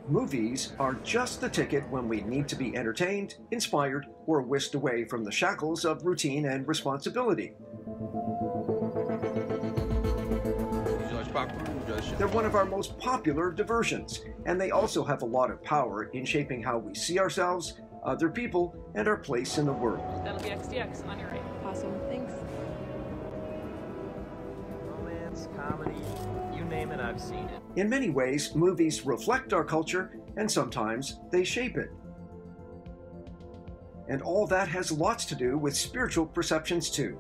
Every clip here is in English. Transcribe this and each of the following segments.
Movies are just the ticket when we need to be entertained, inspired, or whisked away from the shackles of routine and responsibility. They're one of our most popular diversions, and they also have a lot of power in shaping how we see ourselves, other people, and our place in the world. That'll be XDX on your right. Awesome, thanks. Romance, comedy, you name it, I've seen it. In many ways, movies reflect our culture, and sometimes they shape it. And all that has lots to do with spiritual perceptions too.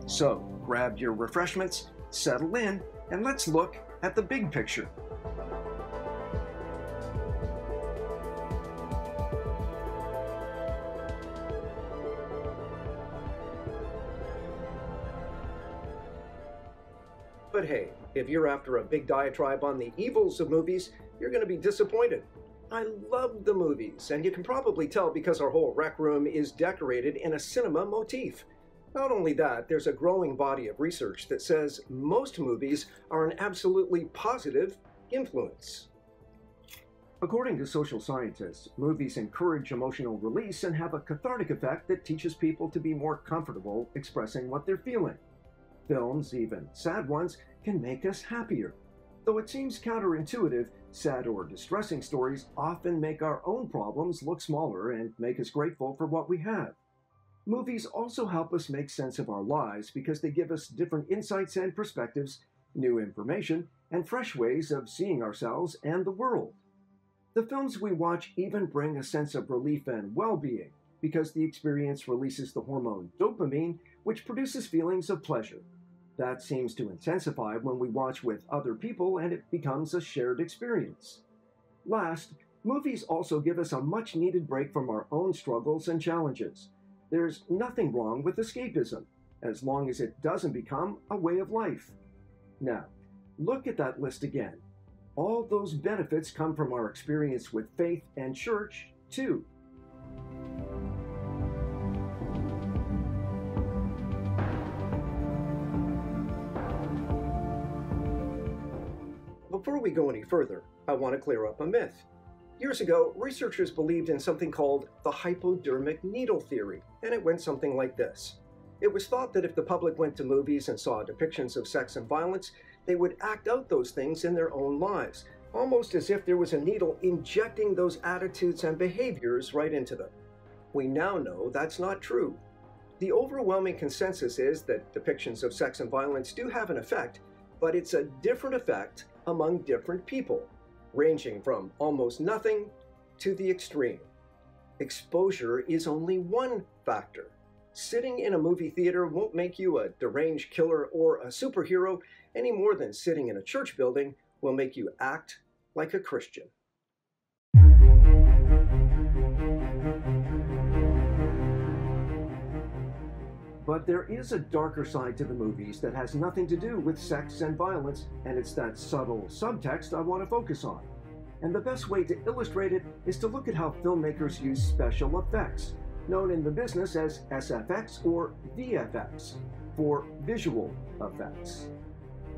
So, grab your refreshments, settle in, and let's look at the big picture. But hey, if you're after a big diatribe on the evils of movies, you're going to be disappointed. I love the movies, and you can probably tell because our whole rec room is decorated in a cinema motif. Not only that, there's a growing body of research that says most movies are an absolutely positive influence. According to social scientists, movies encourage emotional release and have a cathartic effect that teaches people to be more comfortable expressing what they're feeling. Films, even sad ones, can make us happier. Though it seems counterintuitive, sad or distressing stories often make our own problems look smaller and make us grateful for what we have. Movies also help us make sense of our lives because they give us different insights and perspectives, new information, and fresh ways of seeing ourselves and the world. The films we watch even bring a sense of relief and well-being because the experience releases the hormone dopamine, which produces feelings of pleasure. That seems to intensify when we watch with other people and it becomes a shared experience. Last, movies also give us a much-needed break from our own struggles and challenges. There's nothing wrong with escapism, as long as it doesn't become a way of life. Now, look at that list again. All those benefits come from our experience with faith and church, too. Before we go any further, I want to clear up a myth. Years ago, researchers believed in something called the hypodermic needle theory, and it went something like this. It was thought that if the public went to movies and saw depictions of sex and violence, they would act out those things in their own lives, almost as if there was a needle injecting those attitudes and behaviors right into them. We now know that's not true. The overwhelming consensus is that depictions of sex and violence do have an effect, but it's a different effect among different people, ranging from almost nothing to the extreme. Exposure is only one factor. Sitting in a movie theater won't make you a deranged killer or a superhero any more than sitting in a church building will make you act like a Christian. But there is a darker side to the movies that has nothing to do with sex and violence, and it's that subtle subtext I want to focus on. And the best way to illustrate it is to look at how filmmakers use special effects, known in the business as SFX or VFX, for visual effects.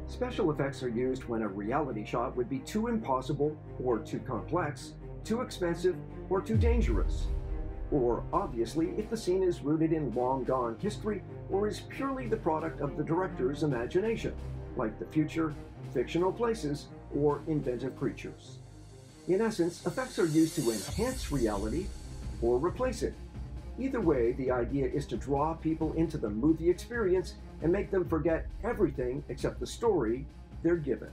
Special effects are used when a reality shot would be too impossible or too complex, too expensive or too dangerous. Or, obviously, if the scene is rooted in long-gone history or is purely the product of the director's imagination, like the future, fictional places, or inventive creatures. In essence, effects are used to enhance reality or replace it. Either way, the idea is to draw people into the movie experience and make them forget everything except the story they're given.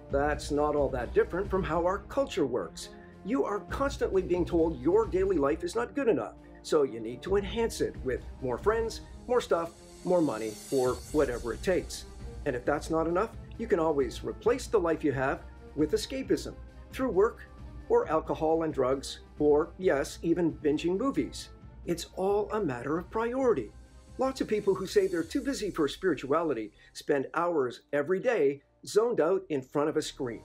That's not all that different from how our culture works. You are constantly being told your daily life is not good enough, so you need to enhance it with more friends, more stuff, more money, or whatever it takes. And if that's not enough, you can always replace the life you have with escapism through work or alcohol and drugs, or yes, even binging movies. It's all a matter of priority. Lots of people who say they're too busy for spirituality spend hours every day zoned out in front of a screen.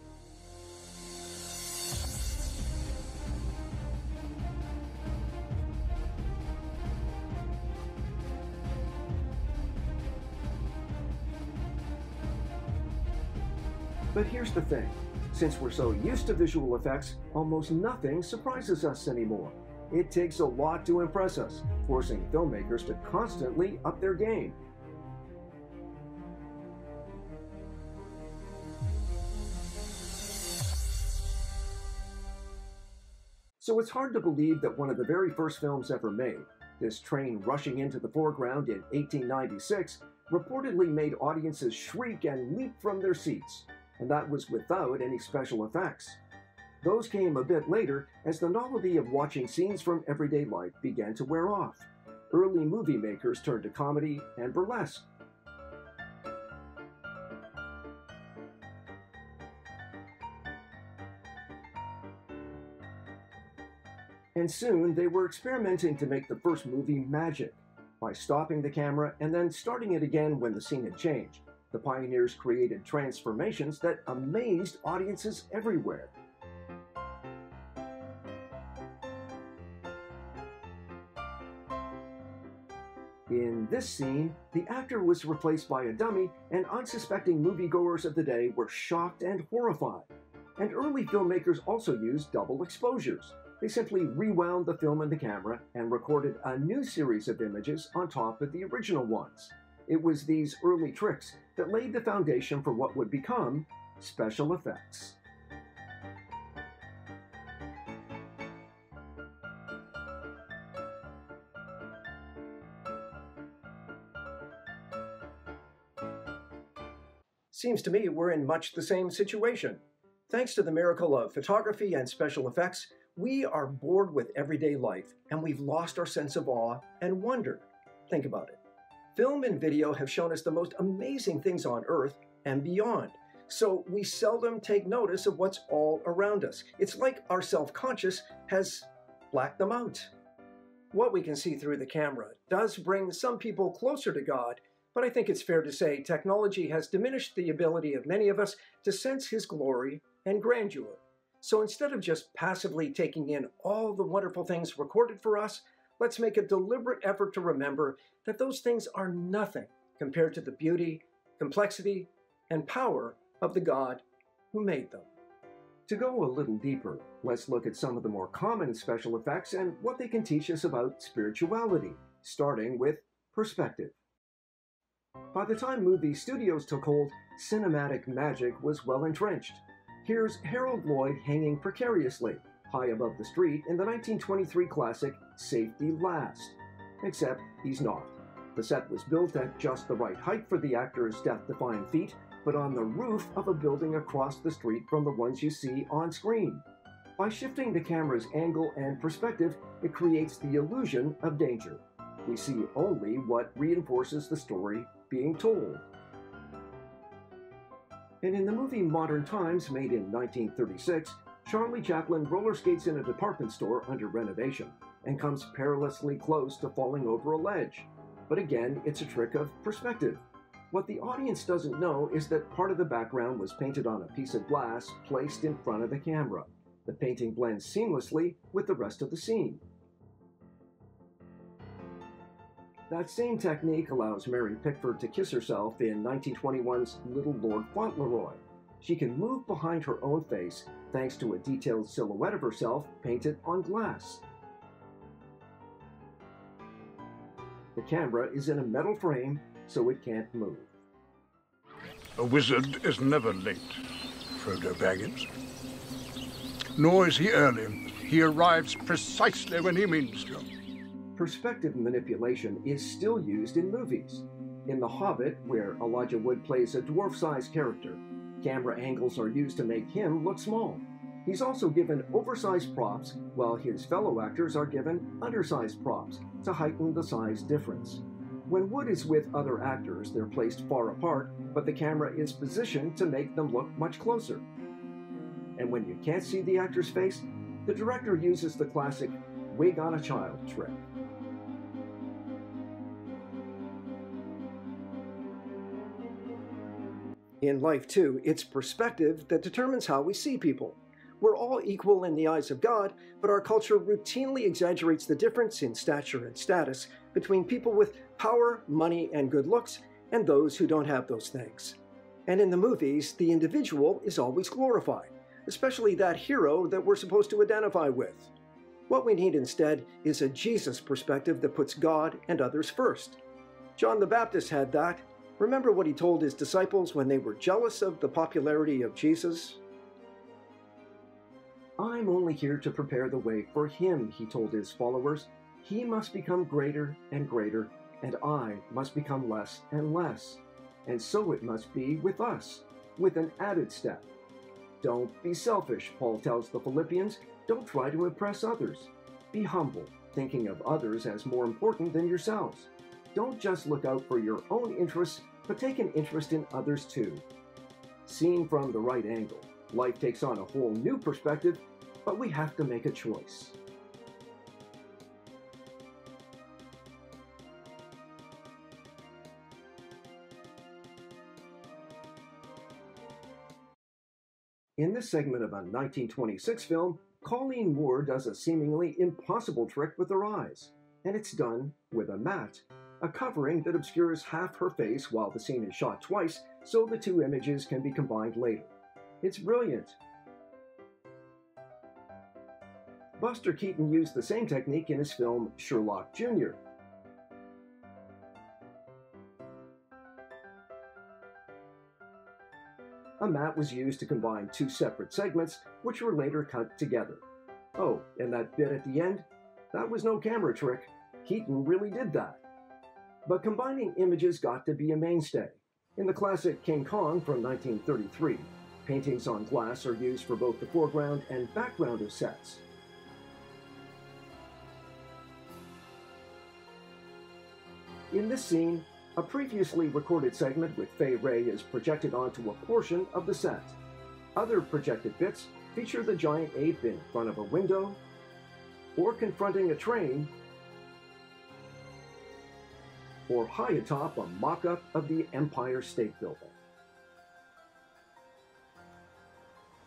But here's the thing. Since we're so used to visual effects, almost nothing surprises us anymore. It takes a lot to impress us, forcing filmmakers to constantly up their game. So it's hard to believe that one of the very first films ever made, this train rushing into the foreground in 1896, reportedly made audiences shriek and leap from their seats, and that was without any special effects. Those came a bit later as the novelty of watching scenes from everyday life began to wear off. Early movie makers turned to comedy and burlesque. And soon they were experimenting to make the first movie magic. By stopping the camera and then starting it again when the scene had changed, the pioneers created transformations that amazed audiences everywhere. In this scene, the actor was replaced by a dummy, and unsuspecting moviegoers of the day were shocked and horrified. And early filmmakers also used double exposures. They simply rewound the film in the camera and recorded a new series of images on top of the original ones. It was these early tricks that laid the foundation for what would become special effects. Seems to me we're in much the same situation. Thanks to the miracle of photography and special effects, we are bored with everyday life, and we've lost our sense of awe and wonder. Think about it. Film and video have shown us the most amazing things on Earth and beyond, so we seldom take notice of what's all around us. It's like our self-conscious has blacked them out. What we can see through the camera does bring some people closer to God, but I think it's fair to say technology has diminished the ability of many of us to sense His glory and grandeur. So instead of just passively taking in all the wonderful things recorded for us, let's make a deliberate effort to remember that those things are nothing compared to the beauty, complexity, and power of the God who made them. To go a little deeper, let's look at some of the more common special effects and what they can teach us about spirituality, starting with perspective. By the time movie studios took hold, cinematic magic was well entrenched. Here's Harold Lloyd hanging precariously, high above the street in the 1923 classic Safety Last. Except he's not. The set was built at just the right height for the actor's death-defying feat, but on the roof of a building across the street from the ones you see on screen. By shifting the camera's angle and perspective, it creates the illusion of danger. We see only what reinforces the story being told. And in the movie Modern Times, made in 1936, Charlie Chaplin roller skates in a department store under renovation and comes perilously close to falling over a ledge. But again, it's a trick of perspective. What the audience doesn't know is that part of the background was painted on a piece of glass placed in front of the camera. The painting blends seamlessly with the rest of the scene. That same technique allows Mary Pickford to kiss herself in 1921's Little Lord Fauntleroy. She can move behind her own face thanks to a detailed silhouette of herself painted on glass. The camera is in a metal frame, so it can't move. A wizard is never late, Frodo Baggins. Nor is he early. He arrives precisely when he means to. Perspective manipulation is still used in movies. In The Hobbit, where Elijah Wood plays a dwarf-sized character, camera angles are used to make him look small. He's also given oversized props, while his fellow actors are given undersized props to heighten the size difference. When Wood is with other actors, they're placed far apart, but the camera is positioned to make them look much closer. And when you can't see the actor's face, the director uses the classic wig on a child trick. In life, too, it's perspective that determines how we see people. We're all equal in the eyes of God, but our culture routinely exaggerates the difference in stature and status between people with power, money, and good looks, and those who don't have those things. And in the movies, the individual is always glorified, especially that hero that we're supposed to identify with. What we need instead is a Jesus perspective that puts God and others first. John the Baptist had that. Remember what he told his disciples when they were jealous of the popularity of Jesus? "I'm only here to prepare the way for him," he told his followers. "He must become greater and greater, and I must become less and less. And so it must be with us, with an added step. Don't be selfish," Paul tells the Philippians. "Don't try to impress others. Be humble, thinking of others as more important than yourselves. Don't just look out for your own interests, but take an interest in others too." Seen from the right angle, life takes on a whole new perspective, but we have to make a choice. In this segment of a 1926 film, Colleen Moore does a seemingly impossible trick with her eyes, and it's done with a mat, a covering that obscures half her face while the scene is shot twice so the two images can be combined later. It's brilliant. Buster Keaton used the same technique in his film Sherlock Jr. A mat was used to combine two separate segments, which were later cut together. Oh, and that bit at the end? That was no camera trick. Keaton really did that. But combining images got to be a mainstay. In the classic King Kong from 1933, paintings on glass are used for both the foreground and background of sets. In this scene, a previously recorded segment with Fay Wray is projected onto a portion of the set. Other projected bits feature the giant ape in front of a window, or confronting a train, or high atop a mock-up of the Empire State Building.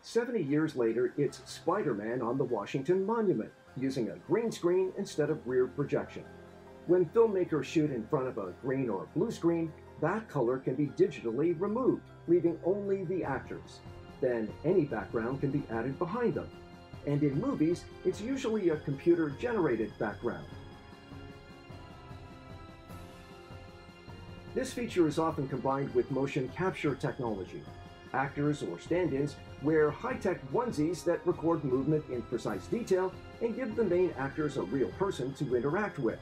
70 years later, it's Spider-Man on the Washington Monument, using a green screen instead of rear projection. When filmmakers shoot in front of a green or blue screen, that color can be digitally removed, leaving only the actors. Then any background can be added behind them. And in movies, it's usually a computer-generated background. This feature is often combined with motion capture technology. Actors or stand-ins wear high-tech onesies that record movement in precise detail and give the main actors a real person to interact with.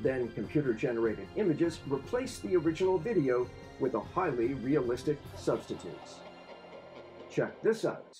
Then computer-generated images replace the original video with a highly realistic substitutes. Check this out.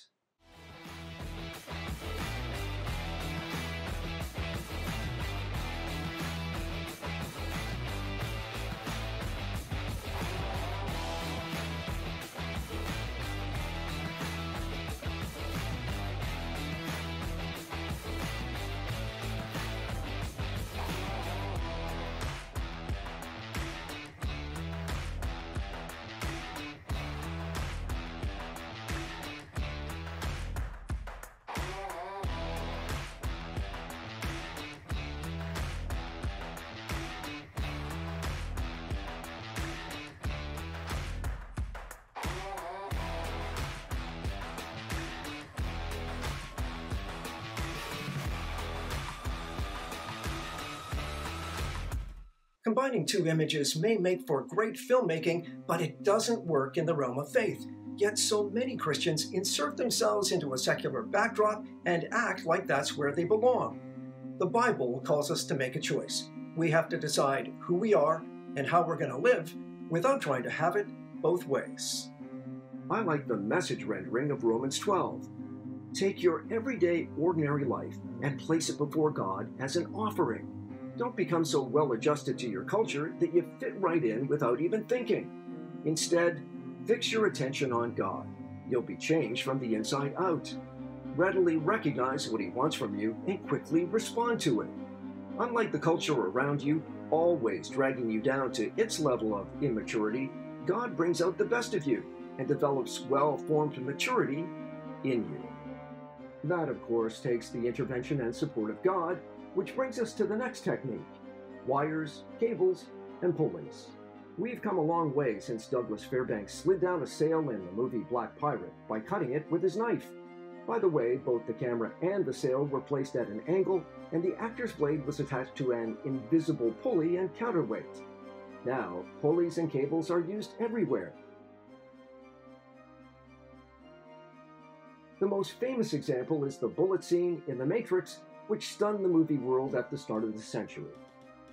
Combining two images may make for great filmmaking, but it doesn't work in the realm of faith. Yet so many Christians insert themselves into a secular backdrop and act like that's where they belong. The Bible calls us to make a choice. We have to decide who we are and how we're going to live without trying to have it both ways. I like the Message rendering of Romans 12. Take your everyday, ordinary life and place it before God as an offering. Don't become so well adjusted to your culture that you fit right in without even thinking. Instead, fix your attention on God. You'll be changed from the inside out. Readily recognize what He wants from you and quickly respond to it. Unlike the culture around you, always dragging you down to its level of immaturity, God brings out the best of you and develops well-formed maturity in you. That, of course, takes the intervention and support of God, which brings us to the next technique: wires, cables, and pulleys. We've come a long way since Douglas Fairbanks slid down a sail in the movie Black Pirate by cutting it with his knife. By the way, both the camera and the sail were placed at an angle, and the actor's blade was attached to an invisible pulley and counterweight. Now, pulleys and cables are used everywhere. The most famous example is the bullet scene in The Matrix, which stunned the movie world at the start of the century.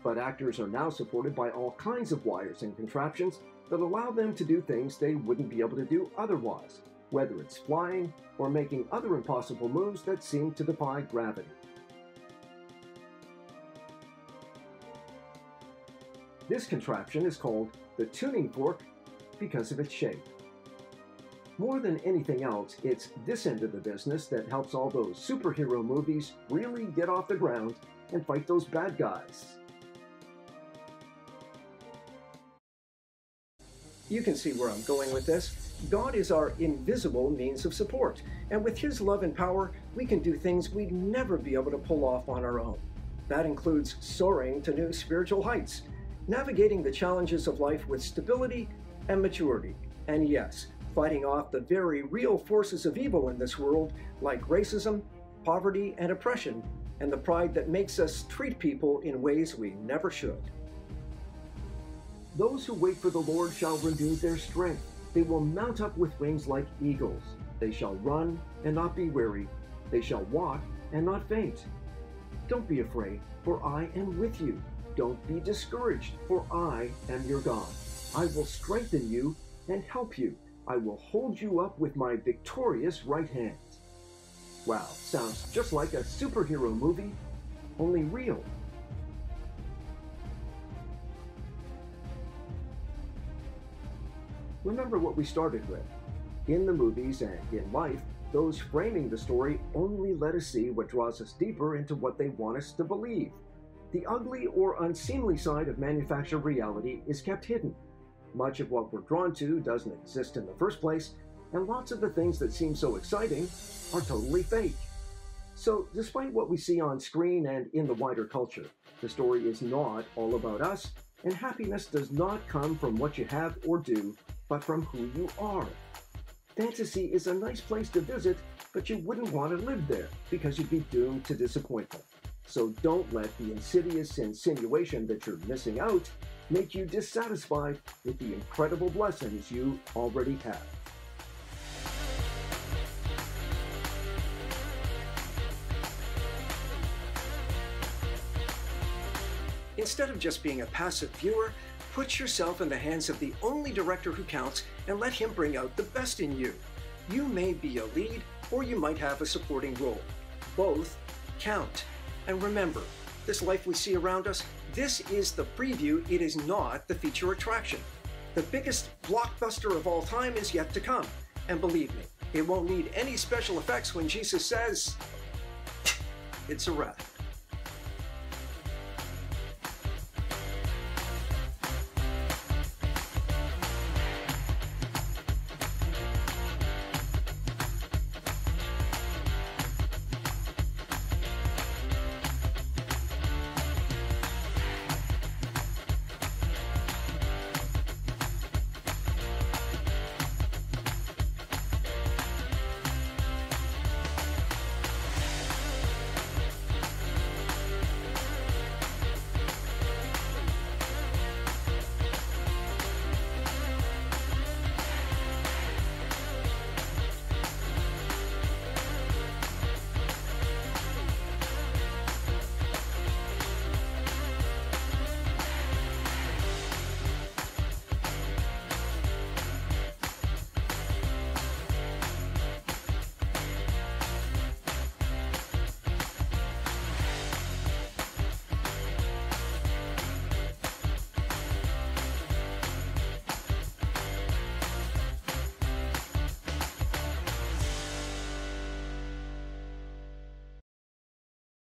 But actors are now supported by all kinds of wires and contraptions that allow them to do things they wouldn't be able to do otherwise, whether it's flying or making other impossible moves that seem to defy gravity. This contraption is called the tuning fork because of its shape. More than anything else, it's this end of the business that helps all those superhero movies really get off the ground and fight those bad guys. You can see where I'm going with this. God is our invisible means of support, and with His love and power, we can do things we'd never be able to pull off on our own. That includes soaring to new spiritual heights, navigating the challenges of life with stability and maturity, and yes, fighting off the very real forces of evil in this world, like racism, poverty, and oppression, and the pride that makes us treat people in ways we never should. Those who wait for the Lord shall renew their strength. They will mount up with wings like eagles. They shall run and not be weary. They shall walk and not faint. Don't be afraid, for I am with you. Don't be discouraged, for I am your God. I will strengthen you and help you. I will hold you up with my victorious right hand. Wow, sounds just like a superhero movie, only real. Remember what we started with. In the movies and in life, those framing the story only let us see what draws us deeper into what they want us to believe. The ugly or unseemly side of manufactured reality is kept hidden. Much of what we're drawn to doesn't exist in the first place, and lots of the things that seem so exciting are totally fake. So, despite what we see on screen and in the wider culture, the story is not all about us, and happiness does not come from what you have or do, but from who you are. Fantasy is a nice place to visit, but you wouldn't want to live there because you'd be doomed to disappointment. So don't let the insidious insinuation that you're missing out make you dissatisfied with the incredible blessings you already have. Instead of just being a passive viewer, put yourself in the hands of the only director who counts and let him bring out the best in you. You may be a lead, or you might have a supporting role. Both count. And remember, this life we see around us, this is the preview, it is not the feature attraction. The biggest blockbuster of all time is yet to come. And believe me, it won't need any special effects when Jesus says, it's a wrap.